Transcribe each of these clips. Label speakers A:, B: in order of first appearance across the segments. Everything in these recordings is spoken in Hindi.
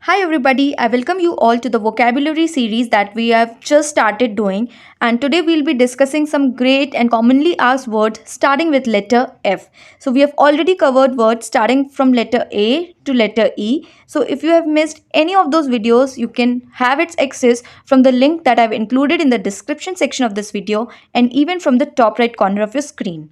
A: Hi everybody, I welcome you all to the vocabulary series that we have just started doing, and today we'll be discussing some great and commonly asked words starting with letter F. So we have already covered words starting from letter A to letter E. So if you have missed any of those videos, you can have its access from the link that I've included in the description section of this video and even from the top right corner of your screen.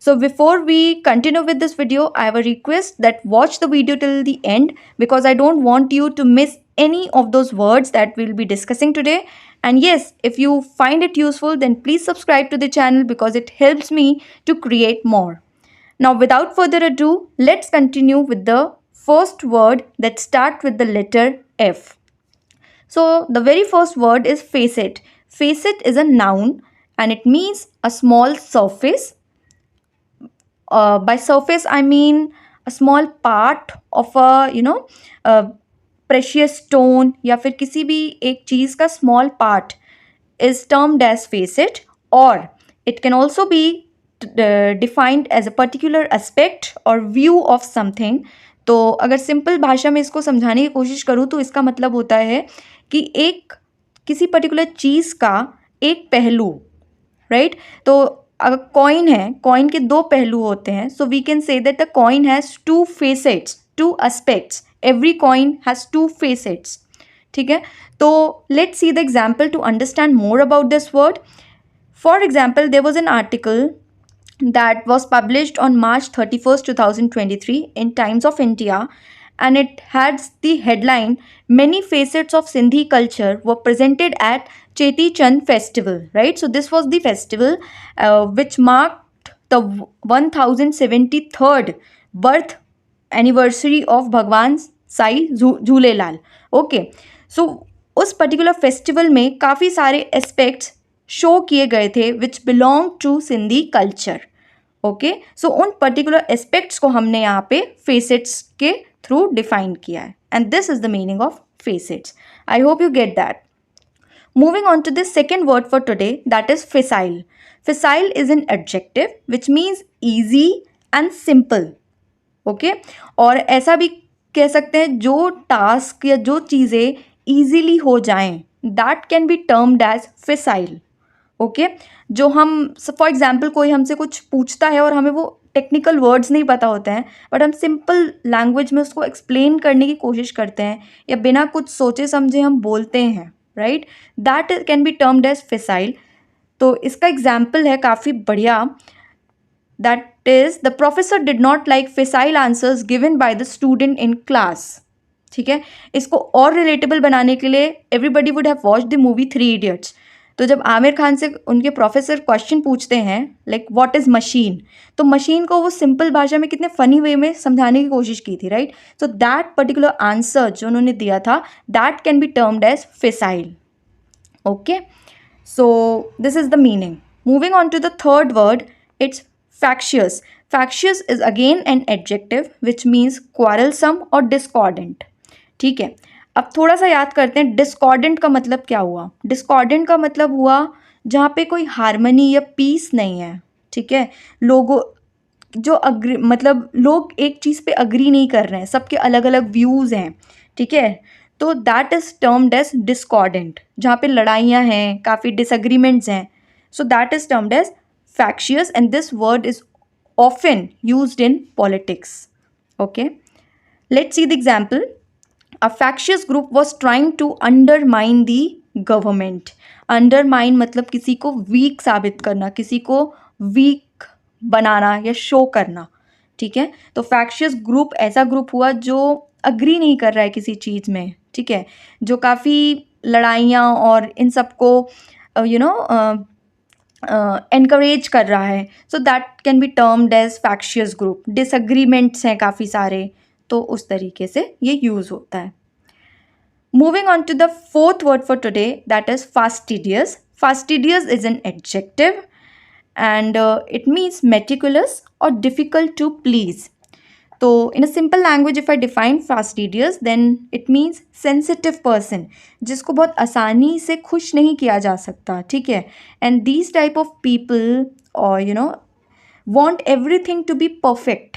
A: So before we continue with this video, I have a request that watch the video till the end because I don't want you to miss any of those words that we'll be discussing today. And yes, if you find it useful, then please subscribe to the channel because it helps me to create more. Now, without further ado, let's continue with the first word that starts with the letter F. So, the very first word is facet. Facet is a noun and it means a small surface. By surface I mean a small part of a precious stone या फिर किसी भी एक चीज़ का small part is termed as facet, or it can also be defined as a particular aspect or view of something. तो अगर सिंपल भाषा में इसको समझाने की कोशिश करूँ तो इसका मतलब होता है कि एक किसी पर्टिकुलर चीज़ का एक पहलू, राइट? तो अगर कॉइन है, कॉइन के दो पहलू होते हैं, so we can say that the coin has two facets, two aspects. Every coin has two facets. ठीक है, तो let's see the example to understand more about this word. For example, there was an article that was published on March 31st, 2023 in Times of India, and it had the headline, Many Facets of Sindhi Culture were presented at Cheti Chand Festival, right? So this was the festival which marked the 1073rd birth anniversary of Bhagwan Sai Jhulelal. Okay, so उस पर्टिकुलर फेस्टिवल में काफ़ी एस्पेक्ट्स एस्पेक्ट्स शो किए गए थे which belong to Sindhi culture. Okay, so उन पर्टिकुलर एस्पेक्ट्स को हमने यहाँ पे फेसेट्स के थ्रू डिफाइन किया है, and this is the meaning of facets. I hope you get that. Moving on to the second word for today, that is facile. Facile is an adjective which means easy and simple. Okay, और ऐसा भी कह सकते हैं जो टास्क या जो चीज़ें ईजीली हो जाएं, that can be termed as facile. Okay, जो हम फॉर एग्जाम्पल कोई हमसे कुछ पूछता है और हमें वो टेक्निकल वर्ड्स नहीं पता होते हैं, बट हम सिंपल लैंग्वेज में उसको एक्सप्लेन करने की कोशिश करते हैं या बिना कुछ सोचे समझे हम बोलते हैं, right? That can be termed as facile. तो इसका एग्जाम्पल है काफ़ी बढ़िया. That is, the professor did not like facile answers given by the student in class. ठीक है, इसको और रिलेटेबल बनाने के लिए everybody would have watched the movie 3 idiots. तो जब आमिर खान से उनके प्रोफेसर क्वेश्चन पूछते हैं लाइक व्हाट इज़ मशीन, तो मशीन को वो सिंपल भाषा में कितने फनी वे में समझाने की कोशिश की थी, right? So that particular answer जो उन्होंने दिया था, that can be termed as facile. Okay, so this is the meaning. Moving on to the third word, it's factious. Factious is again an adjective which means quarrelsome or discordant. ठीक है, अब थोड़ा सा याद करते हैं डिस्कॉर्डेंट का मतलब क्या हुआ. डिस्कॉर्डेंट का मतलब हुआ जहाँ पे कोई हारमनी या पीस नहीं है. ठीक है, लोगों जो अग्री मतलब लोग एक चीज़ पे अग्री नहीं कर रहे हैं, सबके अलग अलग व्यूज़ हैं. ठीक है, तो that is termed as discordant. जहाँ पे लड़ाइयाँ हैं, काफ़ी डिसएग्रीमेंट्स हैं, so that is termed as factious, and this word is often used in politics. Okay, let's see the example. A factious group was trying to undermine the government. Undermine मतलब किसी को weak साबित करना, किसी को weak बनाना या show करना. ठीक है, तो factious group ऐसा ग्रुप हुआ जो अग्री नहीं कर रहा है किसी चीज़ में. ठीक है, जो काफ़ी लड़ाइयाँ और इन सबको एनकरेज कर रहा है. So that can be termed as factious group. Disagreements हैं काफ़ी सारे, तो उस तरीके से ये यूज़ होता है. Moving on to the fourth word for today, that is fastidious. Fastidious is an adjective and it means meticulous और डिफ़िकल्ट टू प्लीज़. तो in a simple language if I define fastidious, then it means sensitive person, जिसको बहुत आसानी से खुश नहीं किया जा सकता. ठीक है, and these type of people और want everything to be perfect.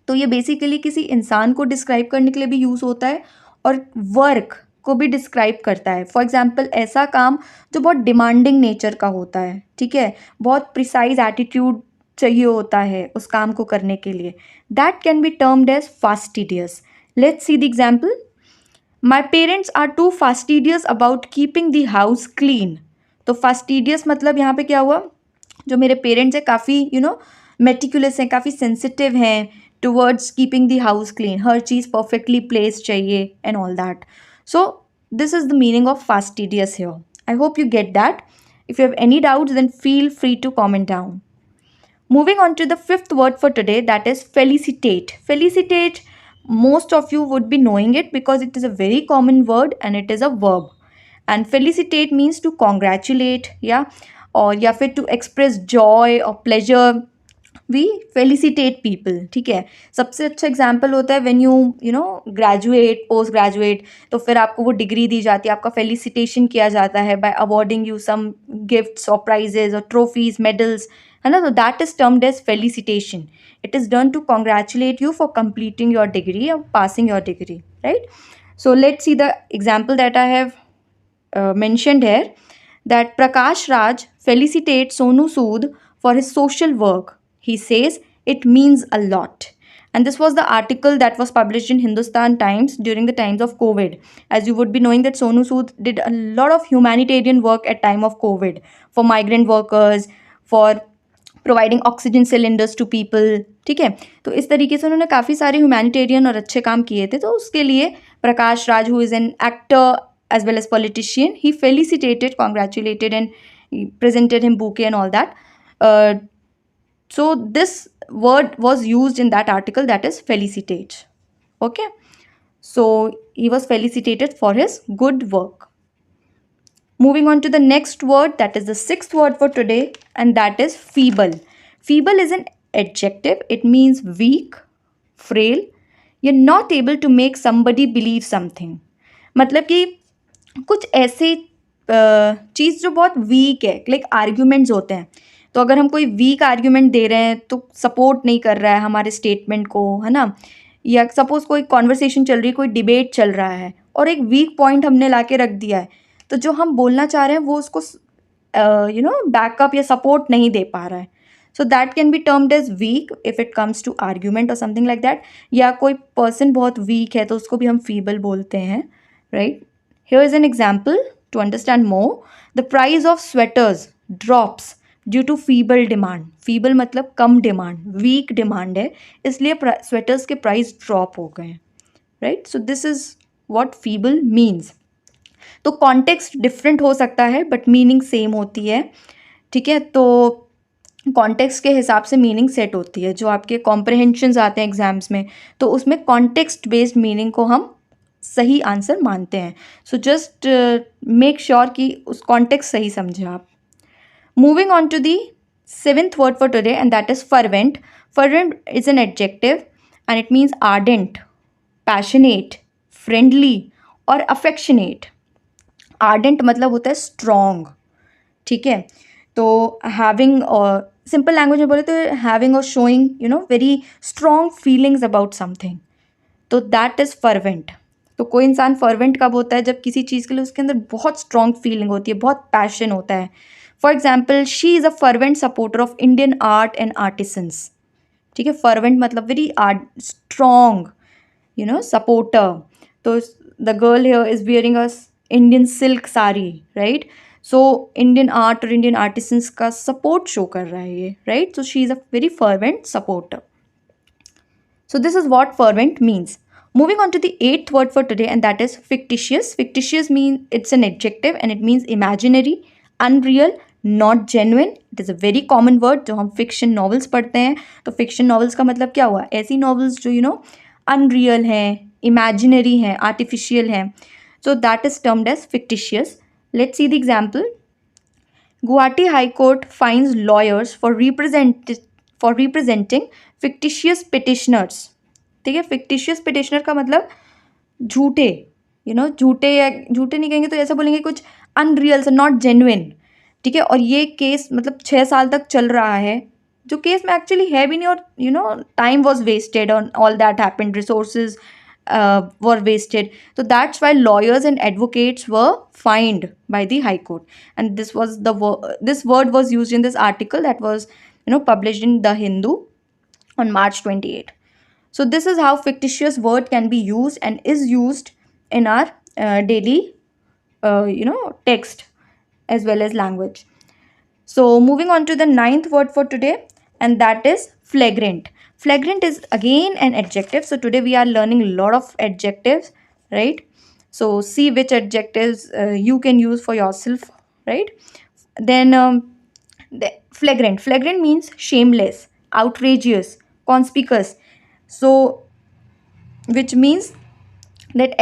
A: तो ये बेसिकली किसी इंसान को डिस्क्राइब करने के लिए भी यूज़ होता है और वर्क को भी डिस्क्राइब करता है। फॉर एग्जाम्पल ऐसा काम जो बहुत डिमांडिंग नेचर का होता है, ठीक है, बहुत प्रिसाइज एटीट्यूड चाहिए होता है उस काम को करने के लिए, that can be termed as fastidious. Let's see the example. My parents are too fastidious about keeping the house clean. तो फास्टिडियस मतलब यहाँ पे क्या हुआ, जो मेरे पेरेंट्स हैं काफ़ी मेटिकुलस हैं, काफ़ी सेंसिटिव हैं towards keeping the house clean, हर चीज़ परफेक्टली प्लेस चाहिए and all that. So this is the meaning of fastidious here. I hope you get that. If you have any doubts, then feel free to comment down. Moving on to the fifth word for today, that is felicitate. Felicitate, most of you would be knowing it because it is a very common word and it is a verb. And felicitate means to congratulate, yeah, और या फिर to express joy or pleasure. We felicitate people, ठीक है। सबसे अच्छा एग्जाम्पल होता है when you graduate, post graduate, तो फिर आपको वो डिग्री दी जाती है, आपका फेलिसिटेशन किया जाता है by awarding you some gifts और प्राइजेज और ट्रॉफीज, मेडल्स, है ना। तो that is termed as felicitation. It is done to congratulate you for completing your degree और passing your degree, right. So let's see the example that I have mentioned here, that Prakash Raj felicitates Sonu Sood for his social work. He says it means a lot. And this was the article that was published in Hindustan Times during the times of COVID. As you would be knowing that Sonu Sood did a lot of humanitarian work at time of COVID for migrant workers, for providing oxygen cylinders to people, ठीक है। तो इस तरीके से उन्होंने काफ़ी सारे ह्यूमैनिटेरियन और अच्छे काम किए थे। तो उसके लिए Prakash Raj, who is an actor as well as politician, he felicitated, congratulated and presented him bouquet and all that. So this word was used in that article, that is felicitate. Okay, so he was felicitated for his good work. Moving on to the next word, that is the sixth word for today, and that is feeble. Feeble is an adjective. It means weak, frail. You're not able to make somebody believe something. मतलब कि कुछ ऐसी चीज़ जो बहुत वीक है, लाइक आर्ग्यूमेंट्स होते हैं। तो अगर हम कोई वीक आर्ग्यूमेंट दे रहे हैं तो सपोर्ट नहीं कर रहा है हमारे स्टेटमेंट को, है ना। या सपोज कोई कॉन्वर्सेशन चल रही है, कोई डिबेट चल रहा है और एक वीक पॉइंट हमने ला के रख दिया है, तो जो हम बोलना चाह रहे हैं वो उसको बैकअप या सपोर्ट नहीं दे पा रहा है। So that can be termed as weak if it comes to argument और समथिंग लाइक दैट। या कोई पर्सन बहुत वीक है तो उसको भी हम फीबल बोलते हैं, right. Here is an example to understand more. The price of sweaters drops due to feeble demand. Feeble मतलब कम डिमांड, वीक डिमांड है, इसलिए स्वेटर्स के प्राइस ड्रॉप हो गए हैं, right. So this is what feeble means. तो कॉन्टेक्स्ट डिफरेंट हो सकता है बट मीनिंग सेम होती है, ठीक है. तो कॉन्टेक्स्ट के हिसाब से मीनिंग सेट होती है. जो आपके कॉम्प्रहेंशंस आते हैं एग्जाम्स में, तो उसमें कॉन्टेक्स्ट बेस्ड मीनिंग को हम सही आंसर मानते हैं. सो जस्ट मेक श्योर कि उस कॉन्टेक्स्ट सही समझे आप. Moving on to the seventh word for today and that is fervent. Fervent is an adjective and it means ardent, passionate, friendly और अफेक्शनेट. आर्डेंट मतलब होता है स्ट्रॉन्ग, ठीक है. तो हैविंग, और सिंपल लैंग्वेज में बोले तो हैविंग और showing very strong feelings about something, तो दैट इज़ फर्वेंट. तो कोई इंसान फर्वेंट कब होता है, जब किसी चीज़ के लिए उसके अंदर बहुत स्ट्रॉन्ग फीलिंग होती है, बहुत पैशन होता है. For example, she is a fervent supporter of Indian art and artisans, ठीक है. फर्वेंट मतलब वेरी स्ट्रॉन्ग सपोर्टर. तो the girl here is wearing a Indian silk sari, right. So Indian art और इंडियन आर्टिसंस का सपोर्ट शो कर रहा है ये, right. So she is a very fervent supporter. So this is what fervent means. Moving on to the eighth word for today, and that is fictitious. Fictitious means it's an adjective and it means imaginary, unreal, not genuine. It is a very common word. जो हम fiction novels पढ़ते हैं, तो fiction novels का मतलब क्या हुआ, ऐसी novels जो unreal हैं, imaginary हैं, artificial हैं. So that is termed as fictitious. Let's see the example. Guwahati High Court fines lawyers for representing fictitious petitioners. ठीक है. fictitious petitioner का मतलब झूठे, झूठे या झूठे नहीं कहेंगे तो ऐसा बोलेंगे कुछ अनरियल से, नॉट जेन्युइन, ठीक है. और ये केस मतलब 6 साल तक चल रहा है, जो केस में एक्चुअली है भी नहीं, और time was wasted on all that happened, resources were wasted. So that's why lawyers and advocates were fined by the High Court. And this word was used in this article that was published in The Hindu on March 28. So this is how fictitious word can be used and is used in our daily text as well as language. So moving on to the ninth word for today, and that is flagrant. Flagrant is again an adjective. So today we are learning a lot of adjectives, right? So see which adjectives you can use for yourself, right? Then flagrant. Flagrant means shameless, outrageous, conspicuous. So which means that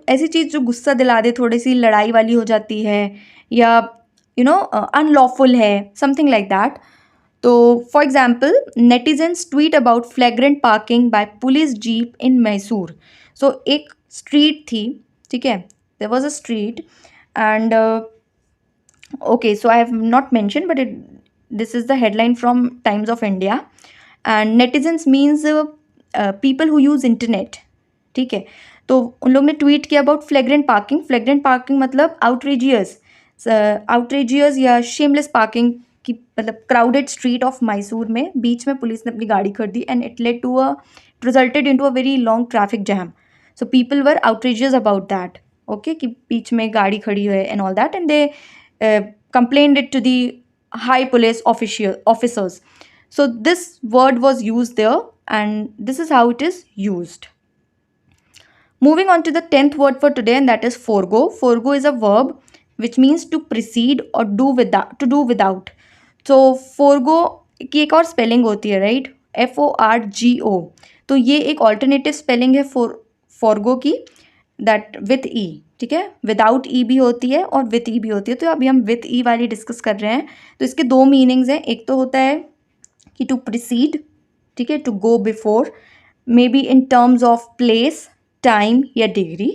A: ऐसी चीज़ जो गुस्सा दिला दे, थोड़ी सी लड़ाई वाली हो जाती है, या अनलॉफुल है, समथिंग लाइक दैट. तो for example, netizens tweet about flagrant parking by police jeep in Mysore. So एक स्ट्रीट थी, ठीक है, there was a street and okay, so I have not mentioned, but this is the headline from Times of India. And netizens means people who use internet. ठीक है, तो उन लोग ने ट्वीट किया अबाउट फ्लैग्रेंट पार्किंग. फ्लैग्रेंट पार्किंग मतलब आउटरेजियस या शेमलेस पार्किंग की, मतलब क्राउडेड स्ट्रीट ऑफ मैसूर में बीच में पुलिस ने अपनी गाड़ी खड़ी दी and it resulted into a very long traffic jam. So people were outrageous about that. Okay, कि बीच में गाड़ी खड़ी है and all that, and they complained it to the high police officers. So this word was used there, and this is how it is used. Moving on to the 10th word for today, and that is forego. Forego is a verb which means to precede or do without. So forego की एक और स्पेलिंग होती है, राइट, FORGO. तो ये एक ऑल्टरनेटिव स्पेलिंग है forgo की, दैट विथ ई. ठीक है, विदाउट ई भी होती है और विथ ई भी होती है. तो अभी हम विथ ई वाली डिस्कस कर रहे हैं. तो इसके दो मीनिंग्स हैं. एक तो होता है कि टू प्रिसीड, ठीक है, to go before, maybe in terms of place, time या degree,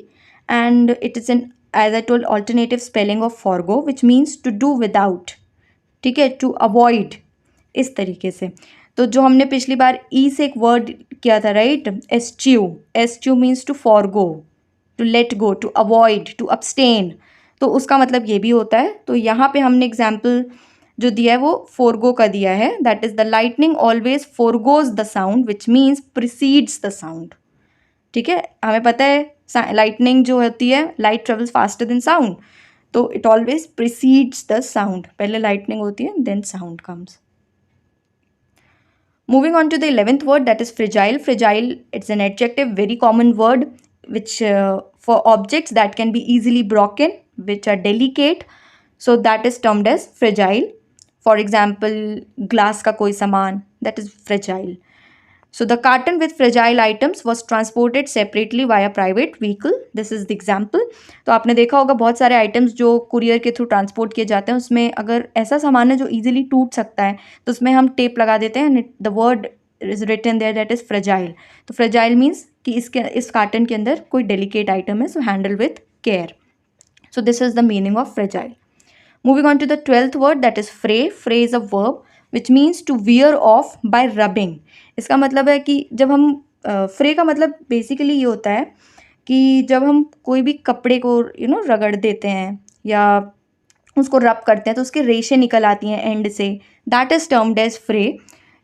A: and it is an, as I told, alternative spelling of forgo which means to do without, ठीक है, टू अवॉइड, इस तरीके से. तो जो हमने पिछली बार ई से एक वर्ड किया था, right, eschew means to forgo, to let go, to avoid, to abstain. तो उसका मतलब ये भी होता है. तो यहाँ पे हमने एग्जाम्पल जो दिया है वो फोरगो का दिया है, that is the lightning always forgoes the sound which means precedes the sound. ठीक है, हमें पता है लाइटनिंग जो होती है, light travels faster than sound, तो it always precedes the sound. पहले लाइटनिंग होती है, then sound comes. Moving on to the 11th word, that is fragile. Fragile, it's an adjective, very common word, which for objects that can be easily broken, which are delicate. So that is termed as fragile. For example, glass का कोई सामान, that is fragile. So the carton with fragile items was transported separately via private vehicle. This is the example. तो आपने देखा होगा बहुत सारे items जो कुरियर के थ्रू ट्रांसपोर्ट किए जाते हैं, उसमें अगर ऐसा सामान है जो easily टूट सकता है तो उसमें हम टेप लगा देते हैं, and the word is written there that is fragile. तो fragile means कि इस कार्टन के अंदर कोई डेलिकेट आइटम है, so handle with care. So this is the meaning of fragile. Moving on to the 12th word, that is fray. Fray is a verb which means to wear off by rubbing. इसका मतलब है कि जब हम फ्रे का मतलब बेसिकली ये होता है कि जब हम कोई भी कपड़े को रगड़ देते हैं या उसको रब करते हैं तो उसके रेशे निकल आती हैं एंड से, that is termed as fray.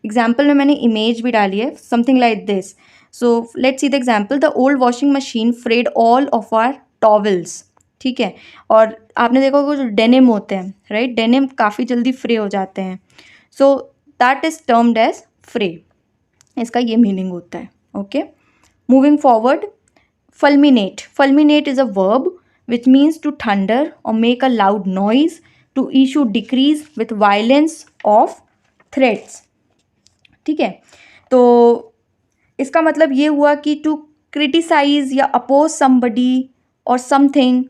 A: Example में मैंने इमेज भी डाली है, something like this. So let's see the example. The old washing machine frayed all of our towels. ठीक है, और आपने देखा होगा जो डेनिम होते हैं, राइट, डेनिम काफ़ी जल्दी फ्रे हो जाते हैं. So that is termed as fray. इसका ये मीनिंग होता है. Okay, moving forward, fulminate. Fulminate is a verb which means to thunder और make a loud noise, to issue decrees with violence of threats. ठीक है, तो इसका मतलब ये हुआ कि टू क्रिटिसाइज या अपोज समबडी और something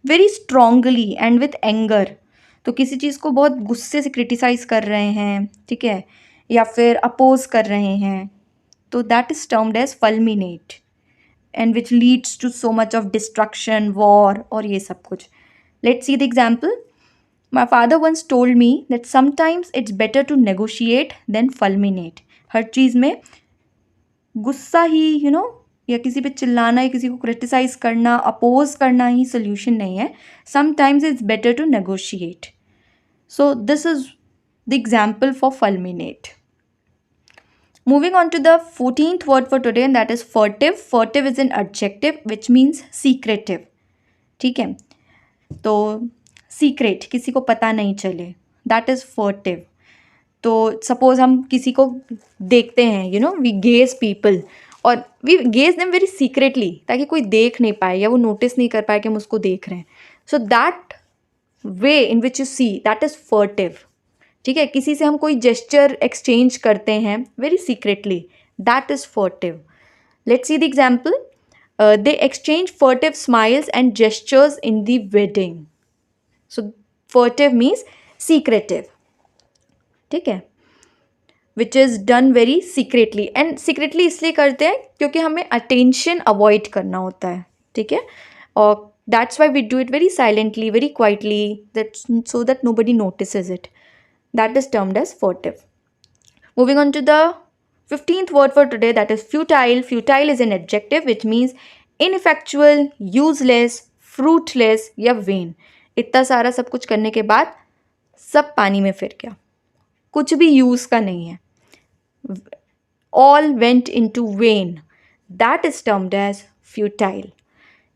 A: very strongly and with anger. तो किसी चीज़ को बहुत गुस्से से क्रिटिसाइज कर रहे हैं, ठीक है, या फिर अपोज कर रहे हैं, तो that is termed as fulminate, and which leads to so much of destruction, war और ये सब कुछ. Let's see the example. My father once told me that sometimes it's better to negotiate than fulminate. हर चीज़ में गुस्सा ही या किसी पे चिल्लाना या किसी को क्रिटिसाइज करना, अपोज करना ही सोल्यूशन नहीं है. Sometimes it's better to negotiate. So this is the example for fulminate. Moving on to the 14th word for today, and that is furtive. Furtive is an adjective which means secretive. ठीक है, तो सीक्रेट, किसी को पता नहीं चले, दैट इज़ फर्टिव. तो सपोज हम किसी को देखते हैं, you know, we gaze people और we gaze them very secretly, ताकि कोई देख नहीं पाए या वो नोटिस नहीं कर पाए कि हम उसको देख रहे हैं. So that way in which you see, that is furtive. ठीक है, किसी से हम कोई जेस्चर एक्सचेंज करते हैं very secretly, that is furtive. Let's see the example. They exchange furtive smiles and gestures in the wedding. So furtive means secretive. ठीक है, which is done very secretly. And secretly इसलिए करते हैं क्योंकि हमें attention avoid करना होता है. ठीक है, और that's why we do it very silently, very quietly, so that nobody notices it. That is termed as furtive. Moving on to the 15th word for today, that is futile. Futile is an adjective which means ineffectual, useless, fruitless या vain. इतना सारा सब कुछ करने के बाद सब पानी में फिर गया, कुछ भी यूज़ का नहीं है. All went into vain. That is termed as futile.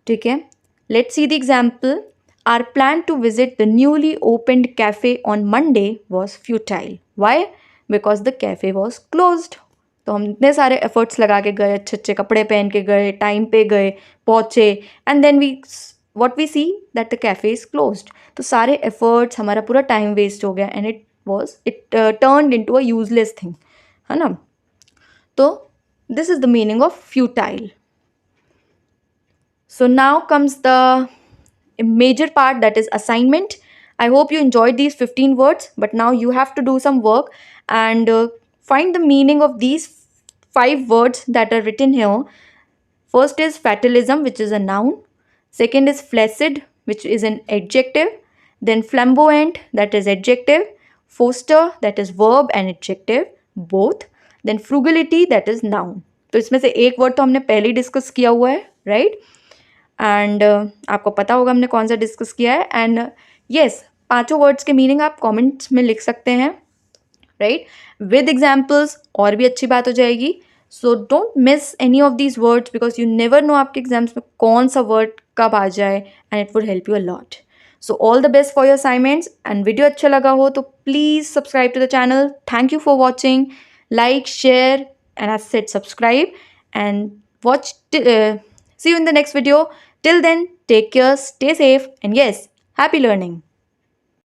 A: ठीक है, let's see the example. Our plan to visit the newly opened cafe on Monday was futile. Why? Because the cafe was closed. तो हम इतने सारे एफर्ट्स लगा के गए, अच्छे अच्छे कपड़े पहन के गए, टाइम पे गए, पहुँचे, and then what we see that the cafe is closed. तो सारे एफर्ट्स, हमारा पूरा टाइम वेस्ट हो गया, and it turned into a useless thing, है ना. तो this is the meaning of futile. So now comes the major part, that is assignment. I hope you enjoyed these 15 words, but now you have to do some work and find the meaning of these 5 words that are written here. First is fatalism, which is a noun. Second is flaccid, which is an adjective. Then flamboyant, that is adjective. Foster, that is verb and adjective both. Then frugality, that is noun. तो इसमें से एक वर्ड तो हमने पहले ही डिस्कस किया हुआ है, राइट? एंड आपको पता होगा हमने कौन सा डिस्कस किया है. एंड येस, पांचों वर्ड्स के मीनिंग आप कमेंट्स में लिख सकते हैं, राइट, विद एग्जाम्पल्स, और भी अच्छी बात हो जाएगी. So don't miss any of these words because you never know आपके एग्जाम्स में कौन सा वर्ड कब आ जाए, and it would help you a lot. So all the best for your assignments. And video अच्छा लगा हो तो please subscribe to the channel. Thank you for watching. Like, share, and as said, subscribe and watch. See you in the next video. Till then, take care, stay safe, and yes, happy learning.